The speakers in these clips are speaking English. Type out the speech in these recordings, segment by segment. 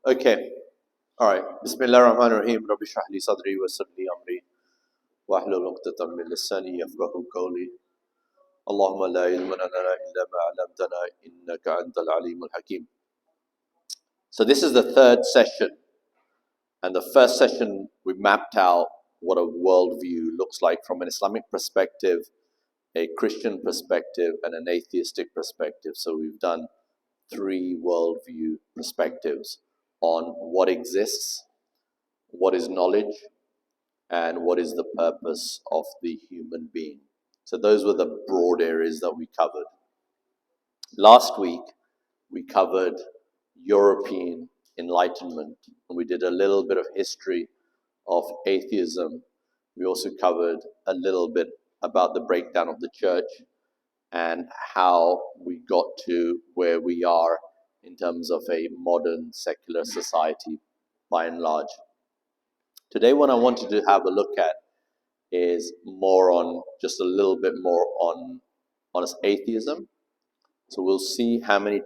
Okay. All right. Bismillah ar-Rahman ar-Rahim. Rabbi shrah li sadri wa yassir li amri wahlul 'uqdatam min lisani yafqahu qawli. Allahumma la ilma lana illa ma 'allamtana innaka antal alimul hakim. So this is the third session, and the first session we mapped out what a worldview looks like from an Islamic perspective, a Christian perspective, and an atheistic perspective. So we've done 3 worldview perspectives on what exists, what is knowledge, and what is the purpose of the human being. So those were the broad areas that we covered. Last week, we covered European Enlightenment, and we did a little bit of history of atheism. We also covered a little bit about the breakdown of the church and how we got to where we are in terms of a modern secular society by and large. Today what I wanted to have a look at is more on, just a little bit more on atheism. So we'll see how many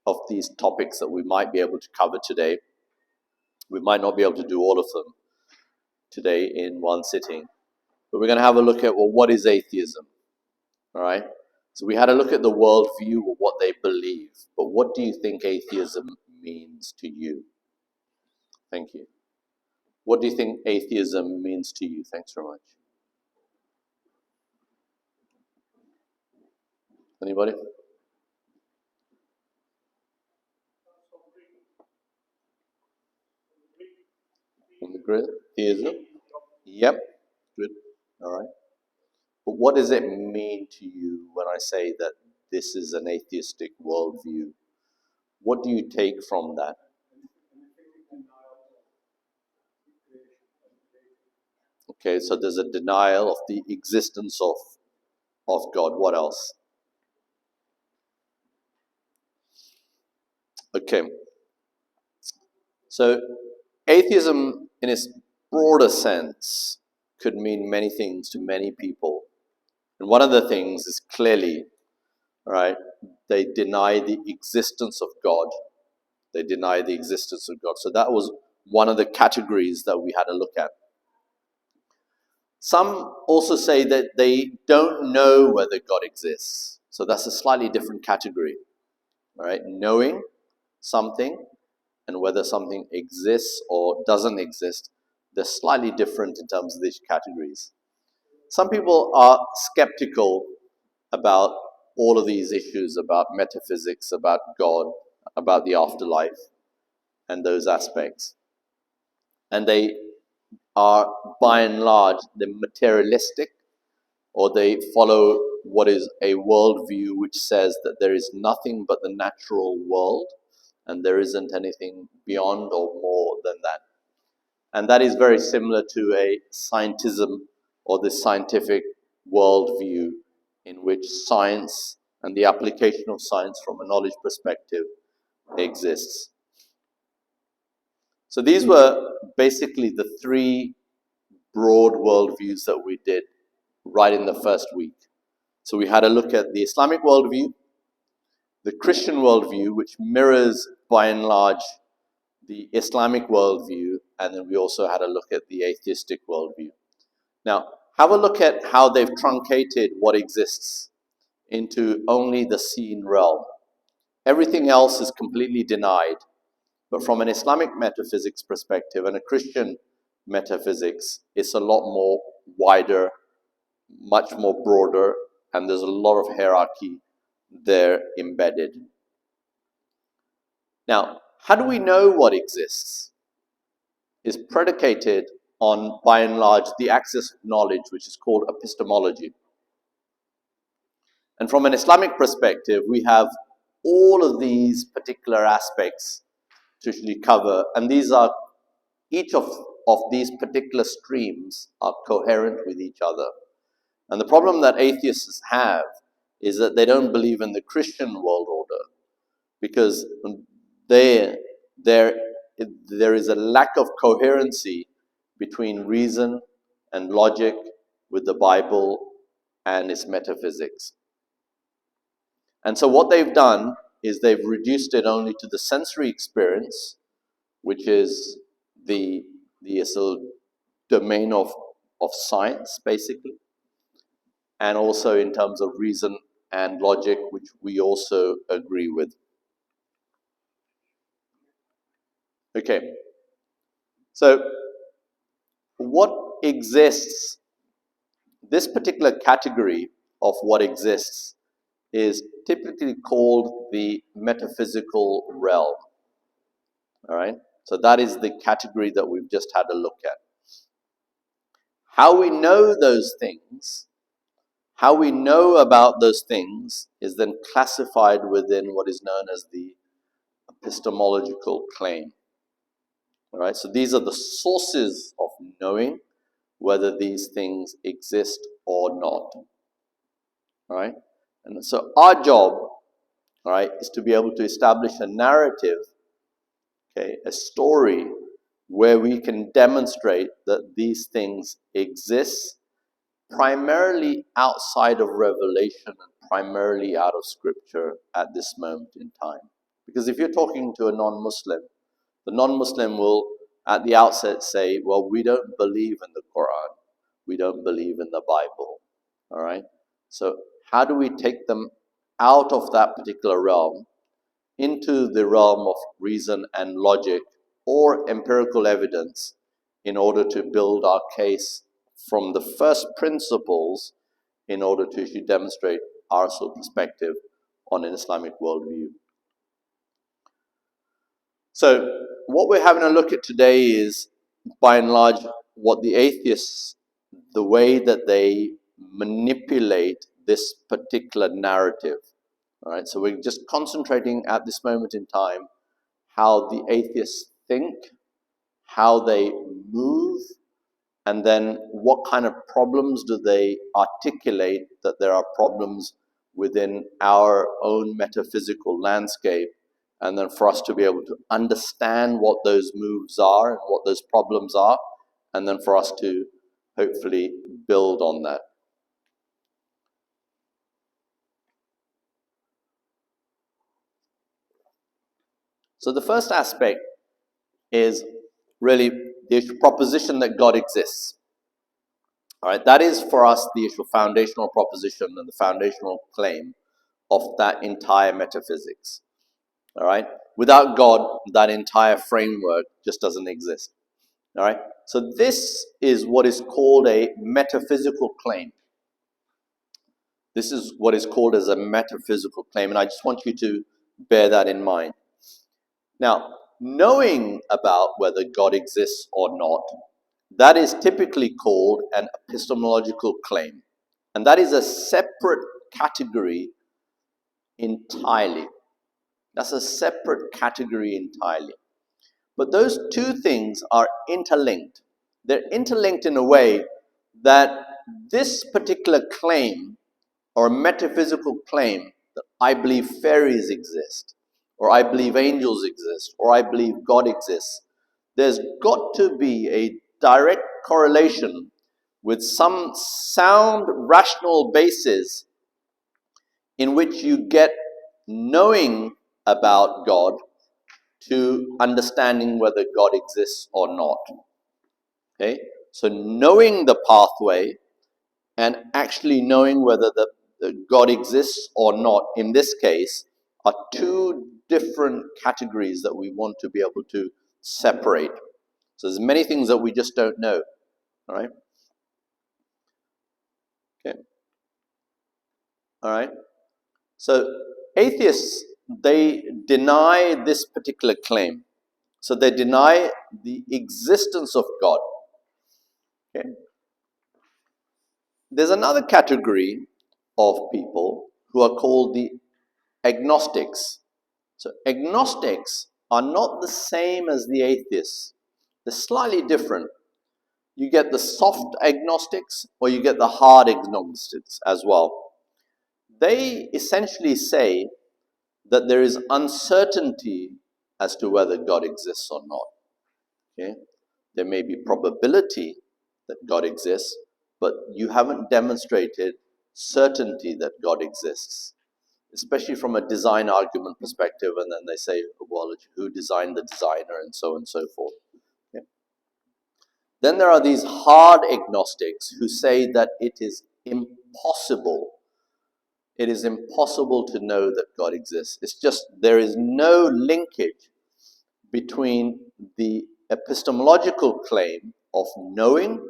of these topics that we might be able to cover today. We might not be able to do all of them today in one sitting, but we're going to have a look at, well, what is atheism? All right. So we had a look at the worldview of what they believe, but what do you think atheism means to you? Thank you. What do you think atheism means to you? Thanks very much. Anybody? From the Greek? Theism? Yep. Good. All right. But what does it mean to you when I say that this is an atheistic worldview? What do you take from that? Okay, so there's a denial of the existence of God. What else? Okay. So atheism in its broader sense could mean many things to many people. And one of the things is clearly, right, they deny the existence of God. They deny the existence of God. So that was one of the categories that we had a look at. Some also say that they don't know whether God exists. So that's a slightly different category. All right, knowing something and whether something exists or doesn't exist, they're slightly different in terms of these categories. Some people are skeptical about all of these issues, about metaphysics, about God, about the afterlife, and those aspects. And they are, by and large, they're materialistic, or they follow what is a worldview which says that there is nothing but the natural world, and there isn't anything beyond or more than that. And that is very similar to a scientism, or the scientific worldview, in which science and the application of science from a knowledge perspective exists. So these were basically the 3 broad worldviews that we did right in the first week. So we had a look at the Islamic worldview, the Christian worldview, which mirrors by and large the Islamic worldview, and then we also had a look at the atheistic worldview. Now, have a look at how they've truncated what exists into only the seen realm. Everything else is completely denied. But from an Islamic metaphysics perspective and a Christian metaphysics, it's a lot more wider, much more broader, and there's a lot of hierarchy there embedded. Now, how do we know what exists? Is predicated on, by and large, the axis of knowledge, which is called epistemology. And from an Islamic perspective, we have all of these particular aspects to actually cover, and these are, each of these particular streams are coherent with each other. And the problem that atheists have is that they don't believe in the Christian world order, because there is a lack of coherency between reason and logic with the Bible and its metaphysics. And so what they've done is they've reduced it only to the sensory experience which is the sort of domain of science, basically, and also in terms of reason and logic, which we also agree with. Okay, so what exists, this particular category of what exists is typically called the metaphysical realm. All right, so that is the category that we've just had a look at. How we know those things, how we know about those things is then classified within what is known as the epistemological claim. All right, so these are the sources of knowing whether these things exist or not. All right, and so our job, all right, is to be able to establish a narrative, okay, a story where we can demonstrate that these things exist primarily outside of revelation and primarily out of scripture at this moment in time. Because if you're talking to a non-Muslim, the non-Muslim will at the outset say, well, we don't believe in the Quran, we don't believe in the Bible. All right, so how do we take them out of that particular realm into the realm of reason and logic or empirical evidence in order to build our case from the first principles in order to demonstrate our sort of perspective on an Islamic worldview? So what we're having a look at today is, by and large, what the atheists, the way that they manipulate this particular narrative. All right, so we're just concentrating at this moment in time how the atheists think, how they move, and then what kind of problems do they articulate that there are problems within our own metaphysical landscape, and then for us to be able to understand what those moves are and what those problems are, and then for us to hopefully build on that. So the first aspect is really the proposition that God exists. All right, that is for us the issue, foundational proposition and the foundational claim of that entire metaphysics. All right, without God, that entire framework just doesn't exist. All right, so this is what is called a metaphysical claim. This is what is called as a metaphysical claim, and I just want you to bear that in mind. Now, knowing about whether God exists or not, that is typically called an epistemological claim. And that is a separate category entirely. That's a separate category entirely. But those two things are interlinked. They're interlinked in a way that this particular claim, or metaphysical claim, that I believe fairies exist, or I believe angels exist, or I believe God exists, there's got to be a direct correlation with some sound, rational basis in which you get knowing about God to understanding whether God exists or not. Okay? So knowing the pathway and actually knowing whether the God exists or not, in this case, are two different categories that we want to be able to separate. So there's many things that we just don't know. All right? Okay. All right? So atheists, they deny this particular claim. So they deny the existence of God. Okay? There's another category of people who are called the agnostics. So agnostics are not the same as the atheists. They're slightly different. You get the soft agnostics or you get the hard agnostics as well. They essentially say that there is uncertainty as to whether God exists or not. Okay? There may be probability that God exists, but you haven't demonstrated certainty that God exists. especially from a design argument perspective, and then they say, well, who designed the designer, and so on and so forth. Okay. Then there are these hard agnostics who say that it is impossible to know that God exists. It's just, there is no linkage between the epistemological claim of knowing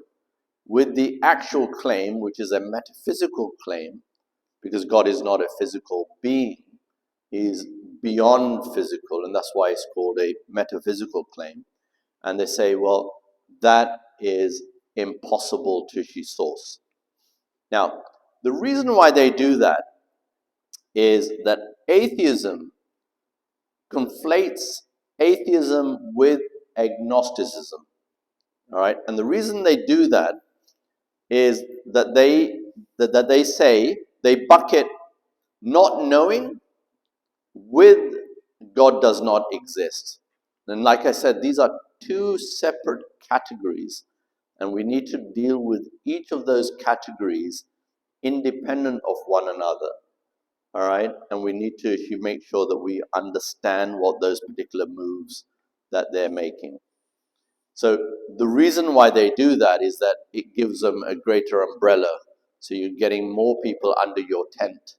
with the actual claim, which is a metaphysical claim, because God is not a physical being. He is beyond physical, and that's why it's called a metaphysical claim. And they say, well, that is impossible to source. Now, the reason why they do that is that atheism conflates atheism with agnosticism. All right, and the reason they do that is that they say they bucket not knowing with God does not exist. And like I said, these are two separate categories, and we need to deal with each of those categories independent of one another. All right, and we need to make sure that we understand what those particular moves that they're making. So the reason why they do that is that it gives them a greater umbrella. So you're getting more people under your tent,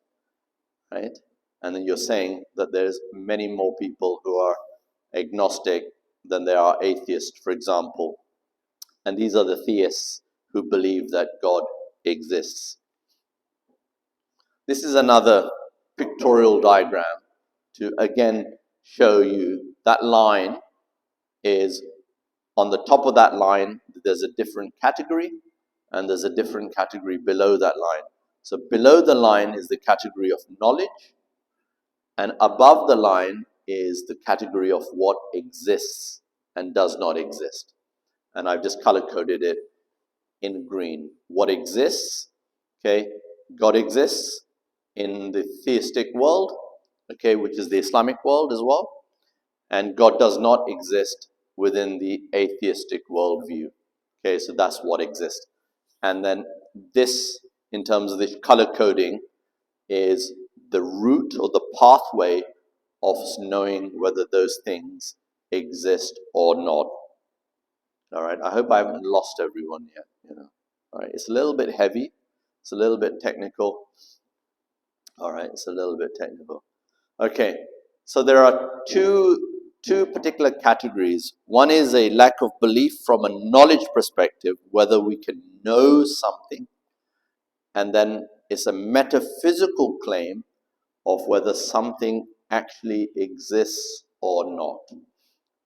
right? And then you're saying that there's many more people who are agnostic than there are atheists, for example. And these are the theists who believe that God exists. This is another pictorial diagram to again show you that line is on the top of that line, there's a different category, and there's a different category below that line. So below the line is the category of knowledge, and above the line is the category of what exists and does not exist. And I've just color-coded it in green. What exists, okay, God exists in the theistic world, okay, which is the Islamic world as well, and God does not exist within the atheistic worldview. Okay, so that's what exists. And then this, in terms of this color coding, is the route or the pathway of knowing whether those things exist or not. All right, I hope I haven't lost everyone yet. All right, it's a little bit heavy, it's a little bit technical. All right, it's a little bit technical. Okay, so there are two particular categories. One is a lack of belief from a knowledge perspective, whether we can know something, and then it's a metaphysical claim of whether something actually exists or not.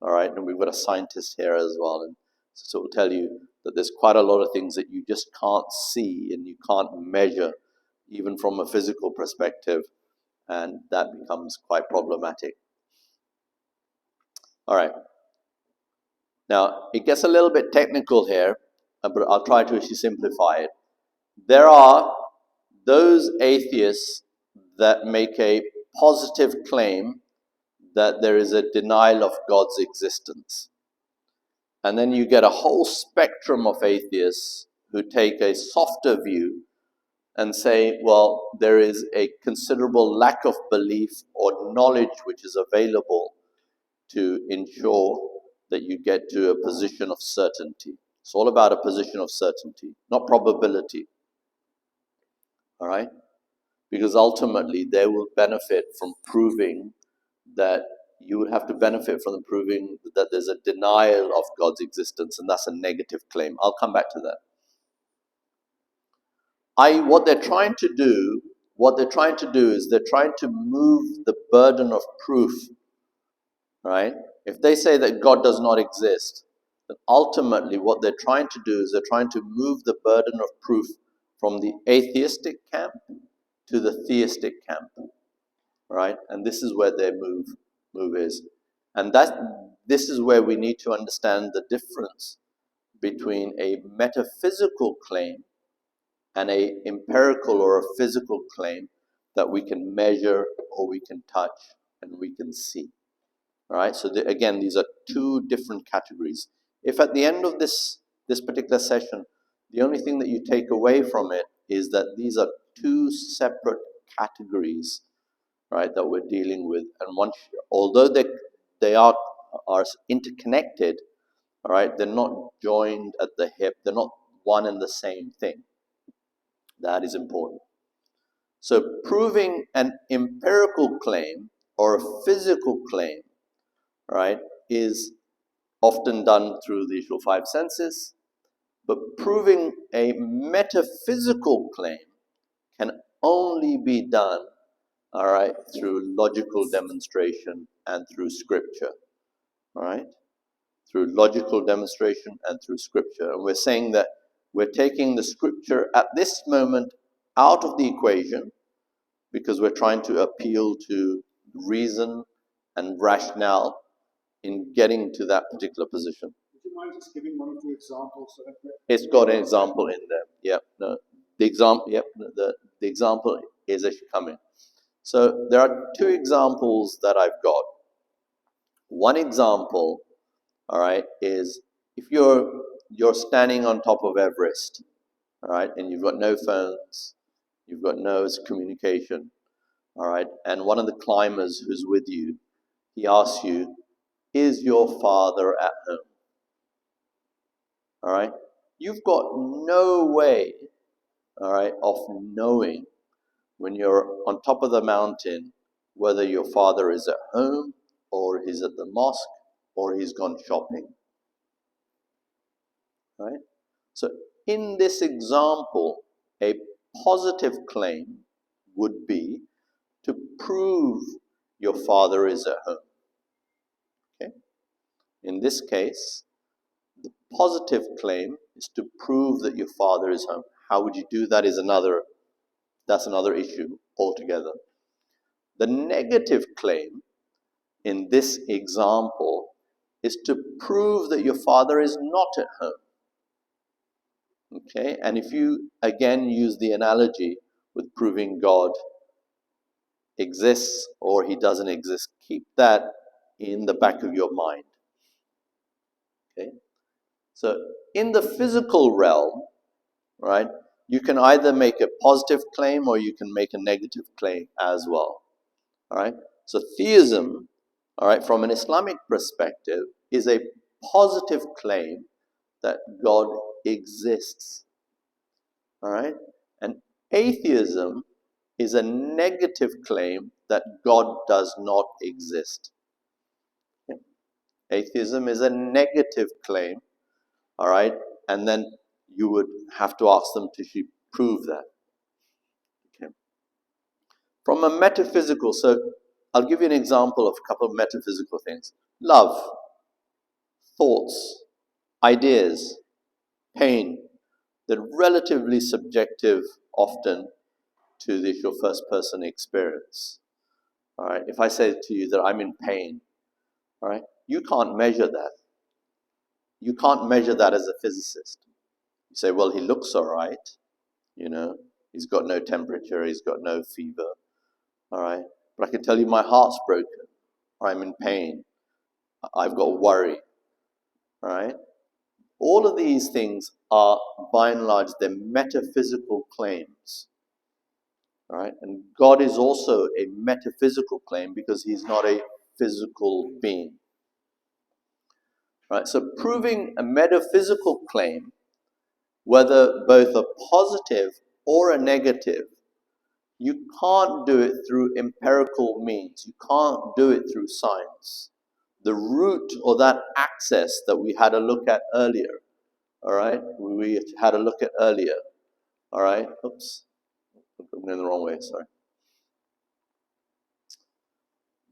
All right, and we've got a scientist here as well, and so it will tell you that there's quite a lot of things that you just can't see and you can't measure, even from a physical perspective, and that becomes quite problematic. All right. Now, it gets a little bit technical here, but I'll try to actually simplify it. There are those atheists that make a positive claim that there is a denial of God's existence. And then you get a whole spectrum of atheists who take a softer view and say, well, there is a considerable lack of belief or knowledge which is available to ensure that you get to a position of certainty. It's all about a position of certainty, not probability. All right? Because ultimately they will benefit from proving that you would have to benefit from proving that there's a denial of God's existence, and that's a negative claim. I'll come back to that. What they're trying to do is they're trying to move the burden of proof, right? If they say that God does not exist, then ultimately what they're trying to do is they're trying to move the burden of proof from the atheistic camp to the theistic camp, right? And this is where their move is. And this is where we need to understand the difference between a metaphysical claim and a empirical or a physical claim that we can measure or we can touch and we can see. All right, so again, these are two different categories. If at the end of this particular session, the only thing that you take away from it is that these are two separate categories right, that we're dealing with. And although they are interconnected, all right, they're not joined at the hip. They're not one and the same thing. That is important. So proving an empirical claim or a physical claim, right, is often done through the usual five senses, but proving a metaphysical claim can only be done, all right, through logical demonstration and through scripture, all right, through logical demonstration and through scripture. And we're saying that we're taking the scripture at this moment out of the equation because we're trying to appeal to reason and rationale in getting to that particular position. Would you mind just giving one or two examples? It's got an example in there. Yep. No, the example. Yep. The example is actually coming. So there are two examples that I've got. One example, all right, is if you're standing on top of Everest, all right, and you've got no phones, you've got no communication, all right, and one of the climbers who's with you, he asks you, "Is your father at home?" All right, you've got no way, all right, of knowing when you're on top of the mountain whether your father is at home or he's at the mosque or he's gone shopping. Right? So in this example, a positive claim would be to prove your father is at home. Okay? In this case, the positive claim is to prove that your father is home. How would you do that that's another issue altogether. The negative claim in this example is to prove that your father is not at home. Okay, and if you again use the analogy with proving God exists or he doesn't exist, keep that in the back of your mind. Okay, so in the physical realm, right, you can either make a positive claim or you can make a negative claim as well. All right, so theism, all right, from an Islamic perspective, is a positive claim that God exists. All right, and atheism is a negative claim that God does not exist. Okay? Atheism is a negative claim, all right, and then you would have to ask them to prove that. Okay. From a metaphysical, so I'll give you an example of a couple of metaphysical things. Love, thoughts, ideas, pain, they're relatively subjective often to your first person experience. All right, if I say to you that I'm in pain, all right, you can't measure that. You can't measure that as a physicist. You say, well, he looks all right, you know, he's got no temperature, he's got no fever, all right, but I can tell you my heart's broken, or I'm in pain, I've got worry, all right. All of these things are, by and large, they're metaphysical claims. All right? And God is also a metaphysical claim because he's not a physical being. Right? So proving a metaphysical claim, whether both a positive or a negative, you can't do it through empirical means. You can't do it through science. The root or that access that we had a look at earlier, all right? We had a look at earlier, all right? Oops, I'm in the wrong way, sorry.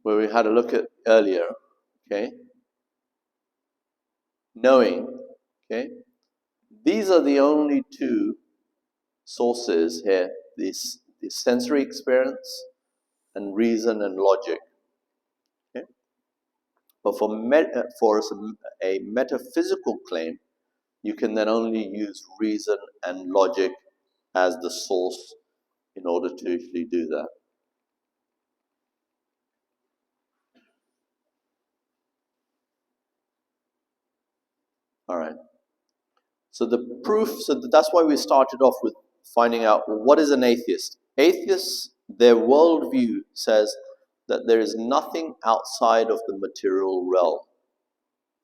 Where we had a look at earlier, okay? Knowing, okay? These are the only two sources here, this sensory experience and reason and logic. Okay? But for a metaphysical claim, you can then only use reason and logic as the source in order to actually do that. All right. So the proof, that's why we started off with finding out, well, what is an atheist? Atheists, their worldview says that there is nothing outside of the material realm.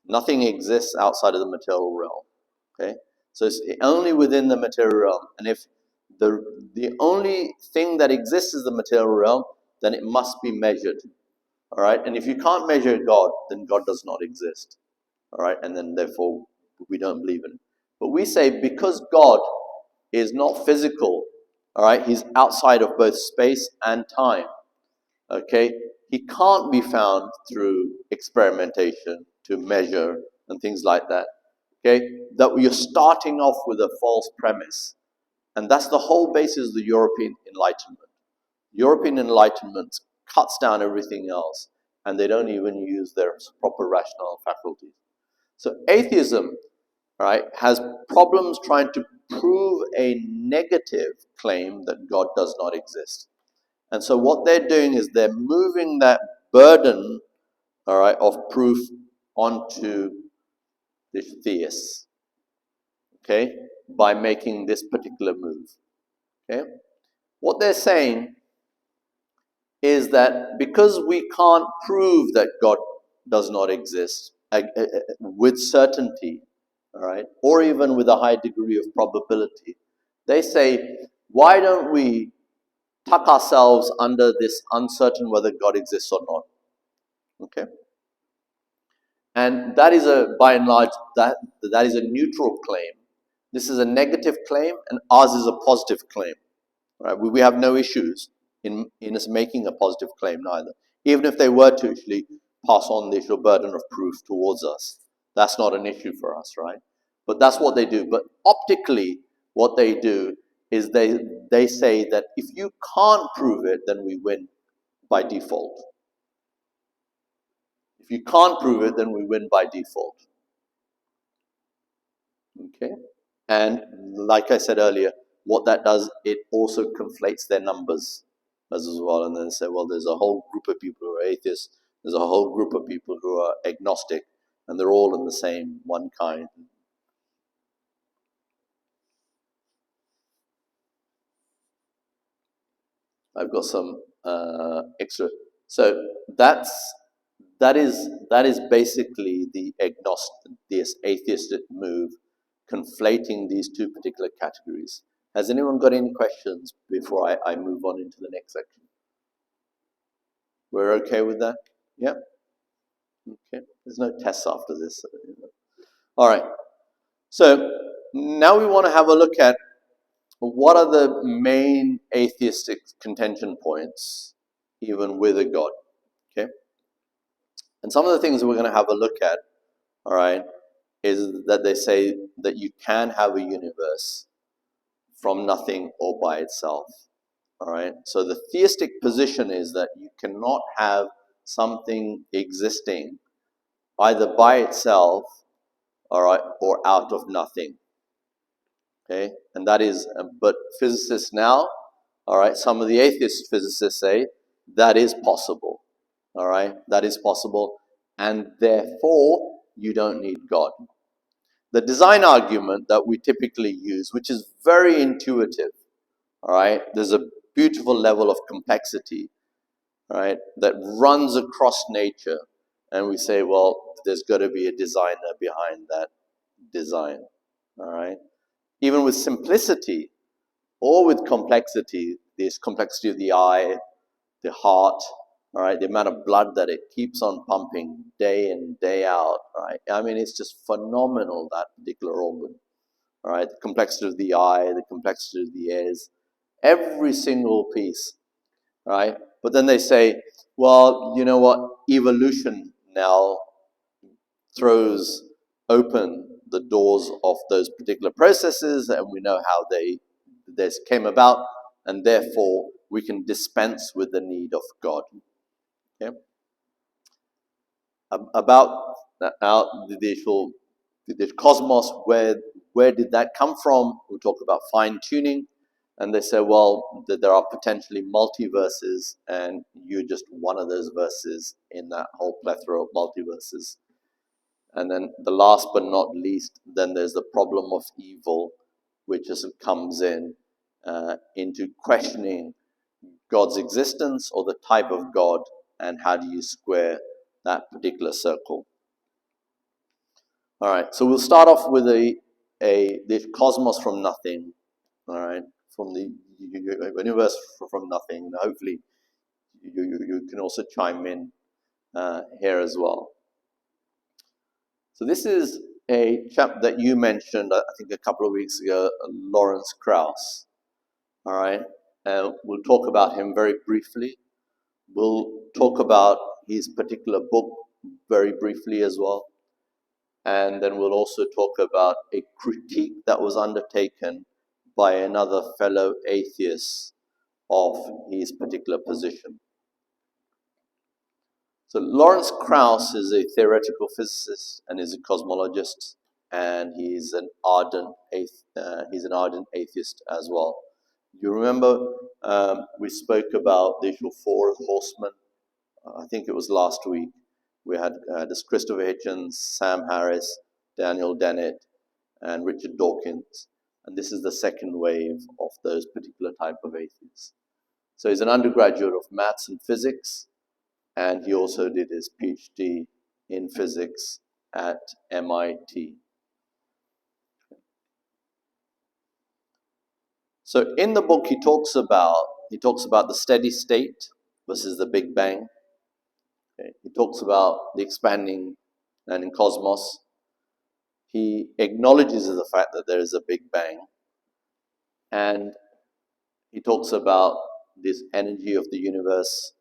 Nothing exists outside of the material realm. Okay? So it's only within the material realm. And if the only thing that exists is the material realm, then it must be measured. All right? And if you can't measure God, then God does not exist. All right? And then therefore we don't believe in it. But we say because God is not physical, all right, he's outside of both space and time. Okay? He can't be found through experimentation to measure and things like that. Okay? That you're starting off with a false premise. And that's the whole basis of the European Enlightenment. European Enlightenment cuts down everything else, and they don't even use their proper rational faculties. So atheism, right, has problems trying to prove a negative claim that God does not exist. And so what they're doing is they're moving that burden, all right, of proof onto the theists, okay, by making this particular move. Okay? What they're saying is that because we can't prove that God does not exist with certainty, all right, or even with a high degree of probability, they say, why don't we tuck ourselves under this uncertain whether God exists or not? Okay? And that is by and large, that is a neutral claim. This is a negative claim, and ours is a positive claim. Right? We have no issues in us making a positive claim neither. Even if they were to actually pass on the actual burden of proof towards us, that's not an issue for us, right? But that's what they do. But optically, what they do is they say that if you can't prove it, then we win by default. If you can't prove it, then we win by default. Okay? And like I said earlier, what that does, it also conflates their numbers as well. And then they say, well, there's a whole group of people who are atheists, there's a whole group of people who are agnostic, and they're all in the same one kind. I've got some extra. So that is basically the agnostic, this atheistic move, conflating these two particular categories. Has anyone got any questions before I move on into the next section? We're okay with that? Yeah? Okay. There's no tests after this. All right. So now we want to have a look at what are the main atheistic contention points, even with a God. Okay? And some of the things we're going to have a look at, all right, is that they say that you can have a universe from nothing or by itself. All right. So the theistic position is that you cannot have something existing either by itself, all right, or out of nothing. Okay. And that is, but physicists now, all right, some of the atheist physicists say that is possible. All right. That is possible. And therefore, you don't need God. The design argument that we typically use, which is very intuitive, all right, there's a beautiful level of complexity, right, that runs across nature, and we say, well, there's got to be a designer behind that design, all right. Even with simplicity or with complexity, there's complexity of the eye, the heart, all right, the amount of blood that it keeps on pumping day in, day out, right? I mean, it's just phenomenal, that particular organ, all right? The complexity of the eye, the complexity of the ears, every single piece, right? But then they say, well, you know what? Evolution now throws open the doors of those particular processes, and we know how this came about, and therefore we can dispense with the need of God. Okay? About now the cosmos, where did that come from? We talk about fine tuning, and they say, well, that there are potentially multiverses, and you're just one of those verses in that whole plethora of multiverses. And then the last but not least, then there's the problem of evil, which just comes into questioning God's existence or the type of God and how do you square that particular circle. All right, so we'll start off with the cosmos from nothing. All right, from the universe from nothing. Hopefully, you can also chime in here as well. So this is a chap that you mentioned, I think a couple of weeks ago, Lawrence Krauss. All right, we'll talk about him very briefly. We'll talk about his particular book very briefly as well. And then we'll also talk about a critique that was undertaken by another fellow atheist of his particular position. So Lawrence Krauss is a theoretical physicist and is a cosmologist, and he's an ardent atheist as well. You remember we spoke about the issue four horsemen. I think it was last week. We had this Christopher Hitchens, Sam Harris, Daniel Dennett, and Richard Dawkins. And this is the second wave of those particular type of atheists. So he's an undergraduate of maths and physics, and he also did his PhD in physics at MIT. So in the book, he talks about the steady state versus the Big Bang. Okay. He talks about the expanding and in cosmos. He acknowledges the fact that there is a Big Bang, and he talks about this energy of the universe,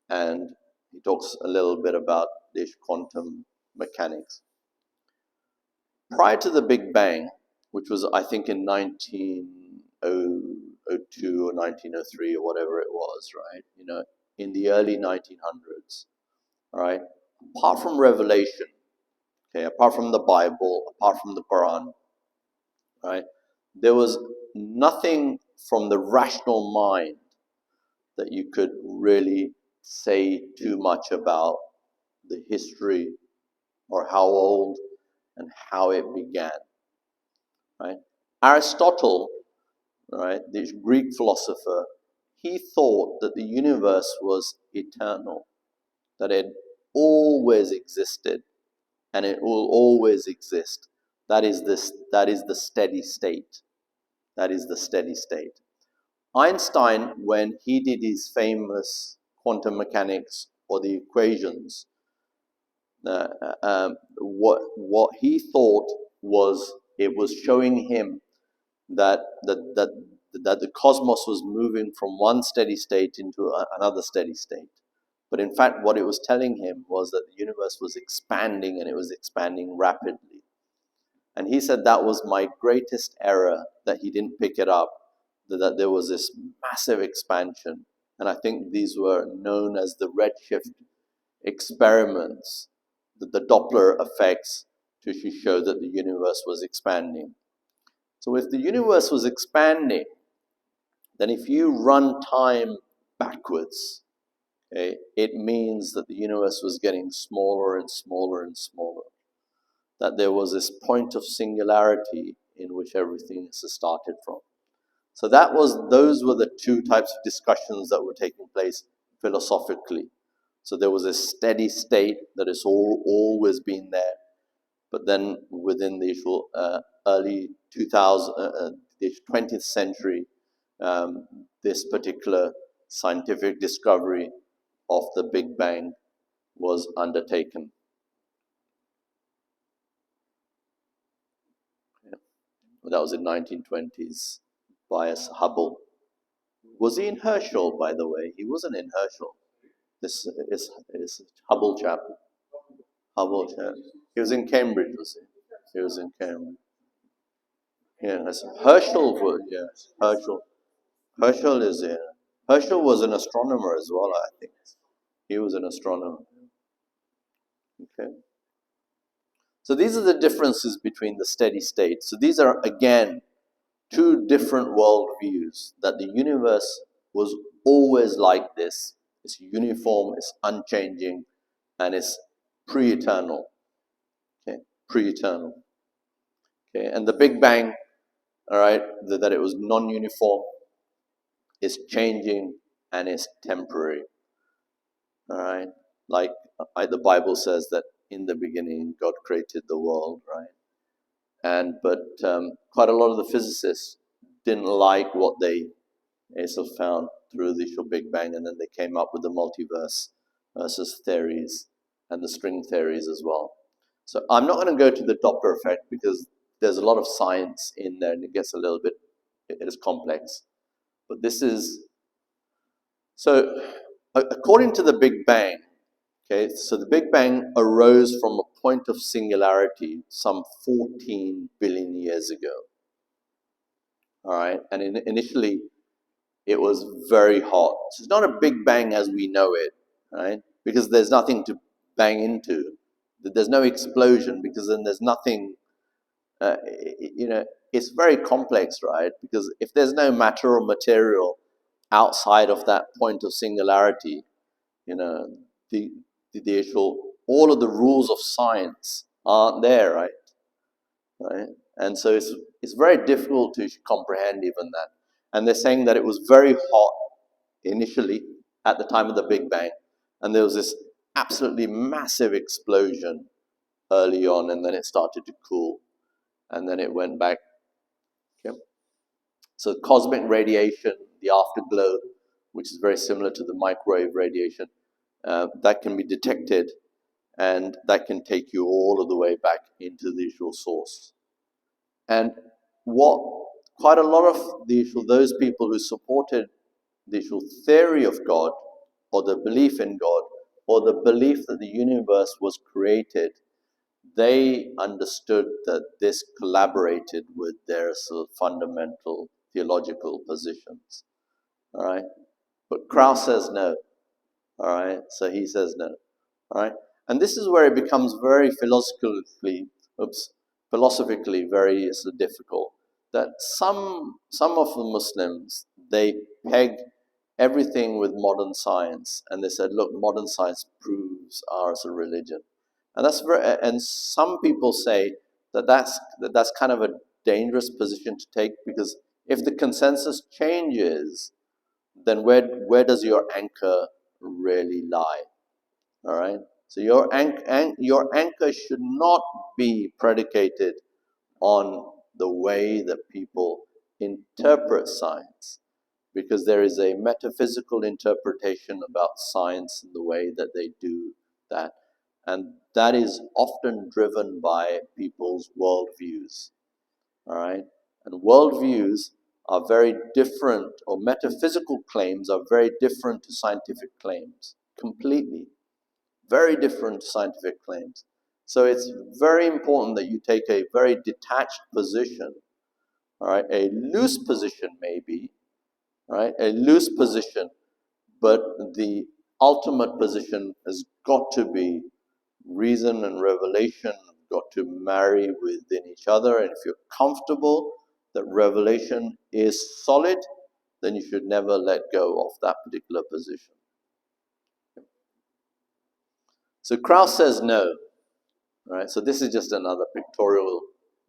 and he talks a little bit about this quantum mechanics. Prior to the Big Bang, which was I think in 1902 or 1903 or whatever it was, right? In the early 1900s, all right? Apart from revelation, okay, apart from the Bible, apart from the Quran, right? There was nothing from the rational mind that you could really say too much about the history or how old and how it began, right? Aristotle, right, this Greek philosopher, he thought that the universe was eternal, that it always existed, and it will always exist. That is the steady state. That is the steady state. Einstein, when he did his famous quantum mechanics or the equations, what he thought was it was showing him that the cosmos was moving from one steady state into another steady state. But in fact, what it was telling him was that the universe was expanding, and it was expanding rapidly. And he said that was my greatest error, that he didn't pick it up, that there was this massive expansion. And I think these were known as the redshift experiments, the Doppler effects, to show that the universe was expanding. So if the universe was expanding, then if you run time backwards, okay, it means that the universe was getting smaller and smaller and smaller. That there was this point of singularity in which everything started from. So those were the two types of discussions that were taking place philosophically. So there was a steady state that has always been there, but then within the early 20th century, this particular scientific discovery of the Big Bang was undertaken. That was in 1920s by Hubble. Was he in Herschel, by the way? He wasn't in Herschel. This is Hubble chap. Hubble chap. He was in Cambridge, was he? He was in Cambridge. Yes, Herschel. Yes, Herschel. Herschel is in. Herschel was an astronomer as well, I think. He was an astronomer. Okay. So these are the differences between the steady state. So these are, again, two different worldviews, that the universe was always like this. It's uniform, it's unchanging, and it's pre-eternal. Okay, pre-eternal. Okay, and the Big Bang, all right, that it was non-uniform, it's changing, and it's temporary. All right, like the Bible says that in the beginning God created the world, right? But quite a lot of the physicists didn't like what they sort of found through the initial Big Bang, and then they came up with the multiverse versus theories and the string theories as well. So I'm not going to go to the Doppler effect because there's a lot of science in there and it gets a little bit, it is complex. But this is, so according to the Big Bang, okay, so the Big Bang arose from a point of singularity some 14 billion years ago. All right, and initially it was very hot. So it's not a Big Bang as we know it, right? Because there's nothing to bang into. There's no explosion because then there's nothing, it's very complex, right? Because if there's no matter or material outside of that point of singularity, the actual, all of the rules of science aren't there, right? Right? And so it's very difficult to comprehend even that. And they're saying that it was very hot initially at the time of the Big Bang, and there was this absolutely massive explosion early on, and then it started to cool, and then it went back. Okay? So cosmic radiation, the afterglow, which is very similar to the microwave radiation, that can be detected, and that can take you all of the way back into the usual source. And what quite a lot of those people who supported the actual theory of God, or the belief in God, or the belief that the universe was created, they understood that this collaborated with their sort of fundamental theological positions. All right? But Krauss says no. All right? So he says no. All right? And this is where it becomes very philosophically very difficult. That some of the Muslims, they peg everything with modern science, and they said, look, modern science proves ours a religion. And and some people say that that's kind of a dangerous position to take, because if the consensus changes, then where does your anchor really lie? All right. So your anchor should not be predicated on the way that people interpret science, because there is a metaphysical interpretation about science and the way that they do that. And that is often driven by people's worldviews. All right? And worldviews are very different, or metaphysical claims are very different to scientific claims, completely. Very different to scientific claims. So it's very important that you take a very detached position, all right? A loose position maybe, right? A loose position, but the ultimate position has got to be reason and revelation got to marry within each other. And if you're comfortable that revelation is solid, then you should never let go of that particular position. So Krauss says no. Right? So this is just another pictorial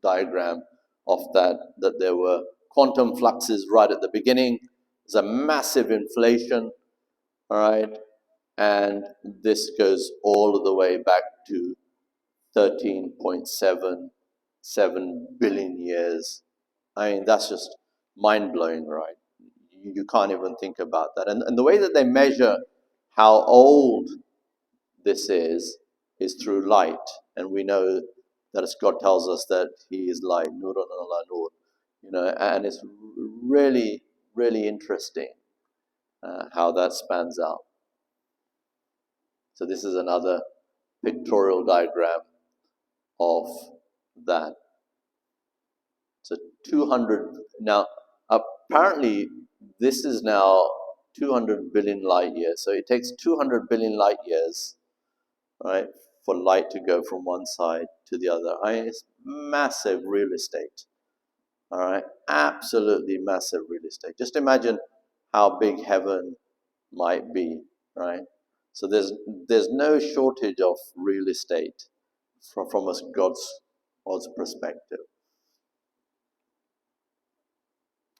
diagram of that there were quantum fluxes right at the beginning. There's a massive inflation, all right? And this goes all the way back to 13.77 billion years. I mean, that's just mind-blowing, right? You can't even think about that. And the way that they measure how old this is through light. And we know that as God tells us that He is light, nurun ala nur, and it's really, really interesting how that spans out. So this is another pictorial diagram of that. So 200, now apparently this is now 200 billion light years. So it takes 200 billion light years, right, for light to go from one side to the other. It's massive real estate. All right, absolutely massive real estate. Just imagine how big heaven might be, right? So there's no shortage of real estate from a God's perspective.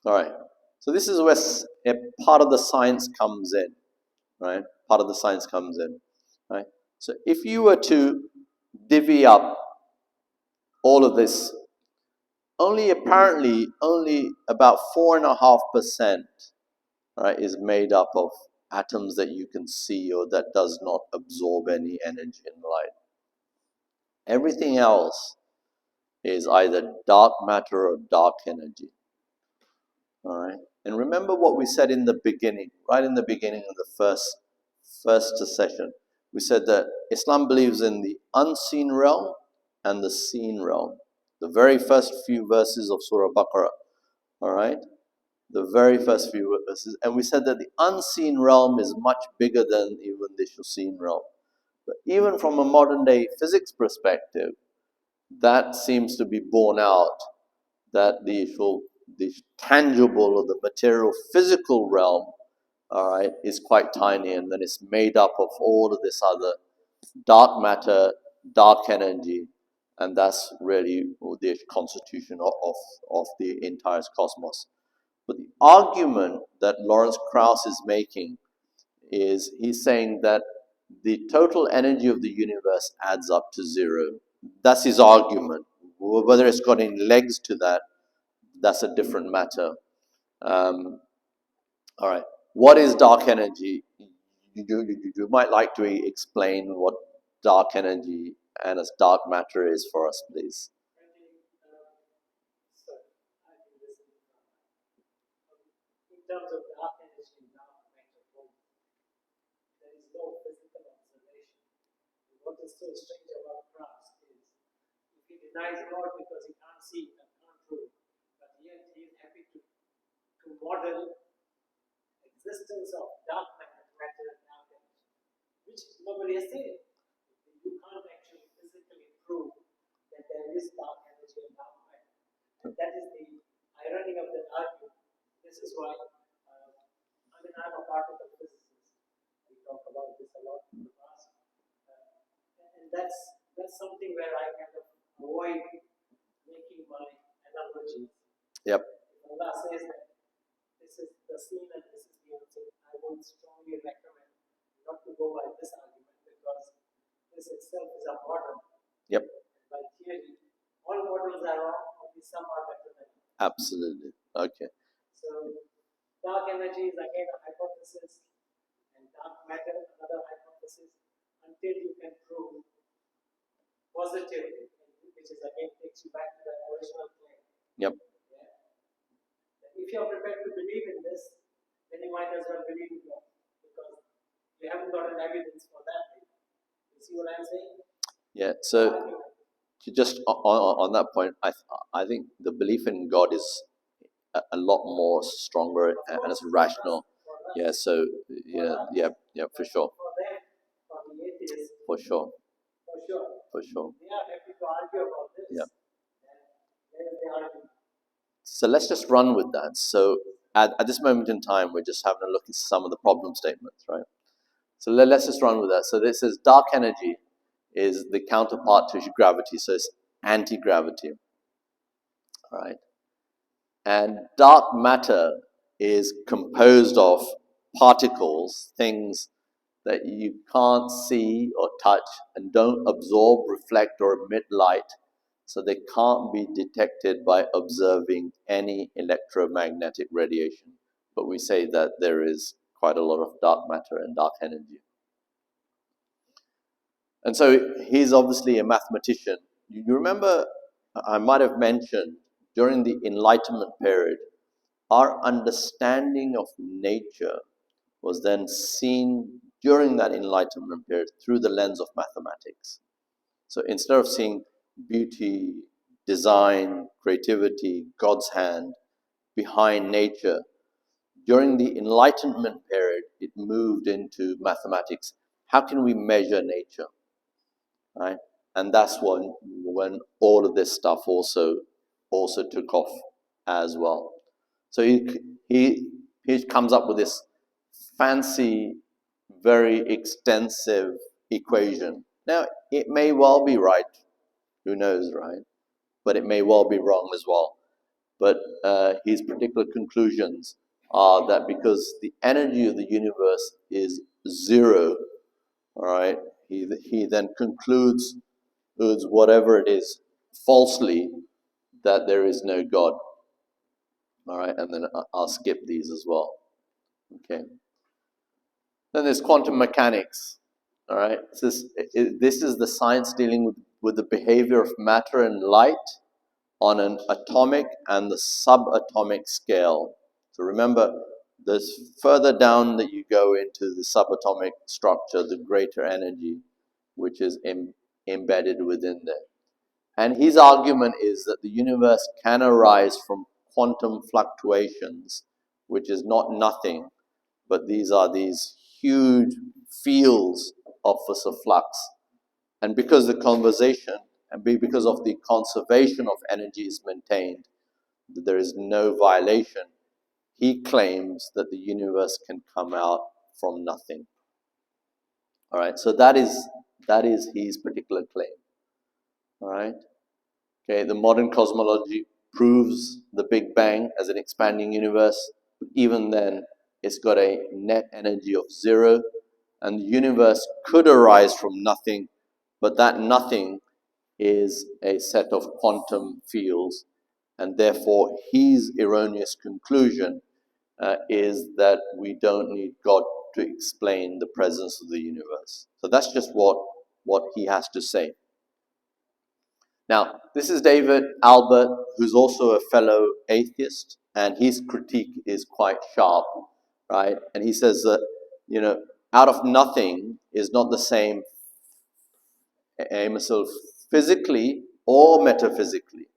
All right, so this is where a part of the science comes in, right? Part of the science comes in, right? So if you were to divvy up all of this, apparently only about 4.5%, right, is made up of atoms that you can see or that does not absorb any energy and light. Everything else is either dark matter or dark energy. All right. And remember what we said in the beginning, right in the beginning of the first session. We said that Islam believes in the unseen realm and the seen realm. The very first few verses of Surah Baqarah. All right. The very first few verses. And we said that the unseen realm is much bigger than even the seen realm. But even from a modern day physics perspective, that seems to be borne out, that the tangible or the material physical realm, all right, is quite tiny, and then it's made up of all of this other dark matter, dark energy, and that's really the constitution of the entire cosmos. But the argument that Lawrence Krauss is making is he's saying that the total energy of the universe adds up to zero. That's his argument. Whether it's got any legs to that, that's a different matter. All right. What is dark energy? You might like to explain what dark energy and as dark matter is for us, please. In terms of dark energy and dark matter, there is no physical observation. What is so strange about Krauss is if he denies God because he can't see and can't prove, but yet he is happy to model existence of dark matter and dark energy, which nobody has seen. You can't actually physically prove that there is dark energy and dark matter. And that is the irony of that argument. This is why, I'm a particle physicist. We talk about this a lot in the past. And that's something where I kind of avoid making my analogies. Yep. Allah says that this is the seen and this is the unseen. I would strongly recommend not to go by this argument because this itself is a model. Yep. By theory, all models are wrong, only some are better than others. Absolutely. Okay. So dark energy is again a hypothesis, and dark matter another hypothesis, until you can prove positively, which is again takes you back to the original claim. Yep. If you are prepared to believe in this, then you might as well believe in God, because you haven't got an evidence for that. You see what I'm saying? Yeah. So just on that point, I think the belief in God is a lot more stronger and it's rational. Yeah. So yeah, for sure. For them, for the atheists, For sure. for sure. They are happy to argue about this. Yeah. And they argue. So let's just run with that. So at this moment in time, we're just having a look at some of the problem statements, right? So let's just run with that. So this is dark energy is the counterpart to gravity, so it's anti-gravity, right? And dark matter is composed of particles, things that you can't see or touch and don't absorb, reflect, or emit light, so they can't be detected by observing any electromagnetic radiation. But we say that there is quite a lot of dark matter and dark energy. And so he's obviously a mathematician. You remember, I might have mentioned, during the Enlightenment period, our understanding of nature was then seen during that Enlightenment period through the lens of mathematics. So instead of seeing beauty, design, creativity, God's hand behind nature, during the Enlightenment period, it moved into mathematics. How can we measure nature? Right? And that's when all of this stuff also took off as well. So he comes up with this fancy, very extensive equation. Now, it may well be right. Who knows, right? But it may well be wrong as well. But his particular conclusions are that because the energy of the universe is zero, all right, he then concludes whatever it is falsely, that there is no God. All right, and then I'll skip these as well. Okay. Then there's quantum mechanics. All right, this is the science dealing with the behavior of matter and light on an atomic and the subatomic scale. So remember, there's further down that you go into the subatomic structure, the greater energy, which is embedded within there. And his argument is that the universe can arise from quantum fluctuations, which is not nothing, but these are these huge fields of flux. And because the conversation and because of the conservation of energy is maintained, that there is no violation, he claims that the universe can come out from nothing. All right, so that is his particular claim. All right. Okay, the modern cosmology proves the Big Bang as an expanding universe. Even then, it's got a net energy of zero, and the universe could arise from nothing, but that nothing is a set of quantum fields, and therefore his erroneous conclusion is that we don't need God to explain the presence of the universe. So that's just what he has to say. Now, this is David Albert, who's also a fellow atheist, and his critique is quite sharp, right? And he says that, out of nothing is not the same physically or metaphysically,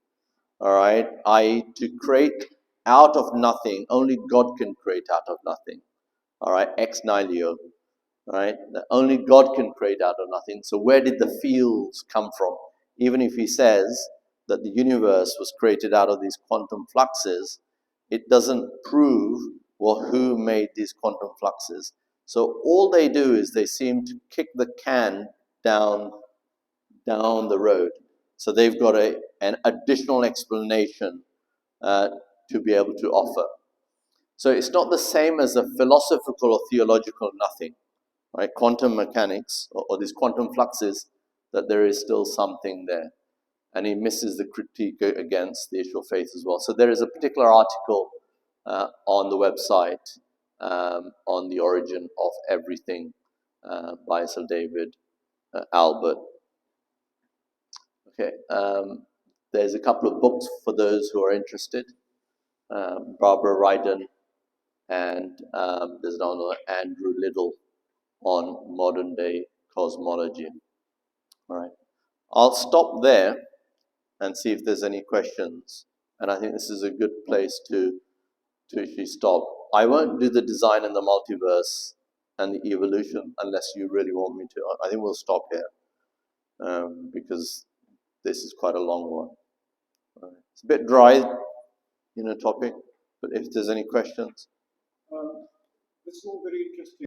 all right? To create out of nothing, only God can create out of nothing, all right? Ex nihilo, right? Only God can create out of nothing. So where did the fields come from? Even if he says that the universe was created out of these quantum fluxes, it doesn't prove, well, who made these quantum fluxes. So all they do is they seem to kick the can down the road. So they've got an additional explanation to be able to offer. So it's not the same as a philosophical or theological nothing, right? Quantum mechanics or these quantum fluxes, that there is still something there. And he misses the critique against the issue of faith as well. So there is a particular article on the website on the origin of everything by Sir David Albert. Okay, there's a couple of books for those who are interested. Barbara Ryden and there's another Andrew Liddell on modern day cosmology. All right, I'll stop there and see if there's any questions. And I think this is a good place to actually stop. I won't do the design and the multiverse and the evolution unless you really want me to. I think we'll stop here because this is quite a long one. It's a bit dry, topic, but if there's any questions. This is all very interesting.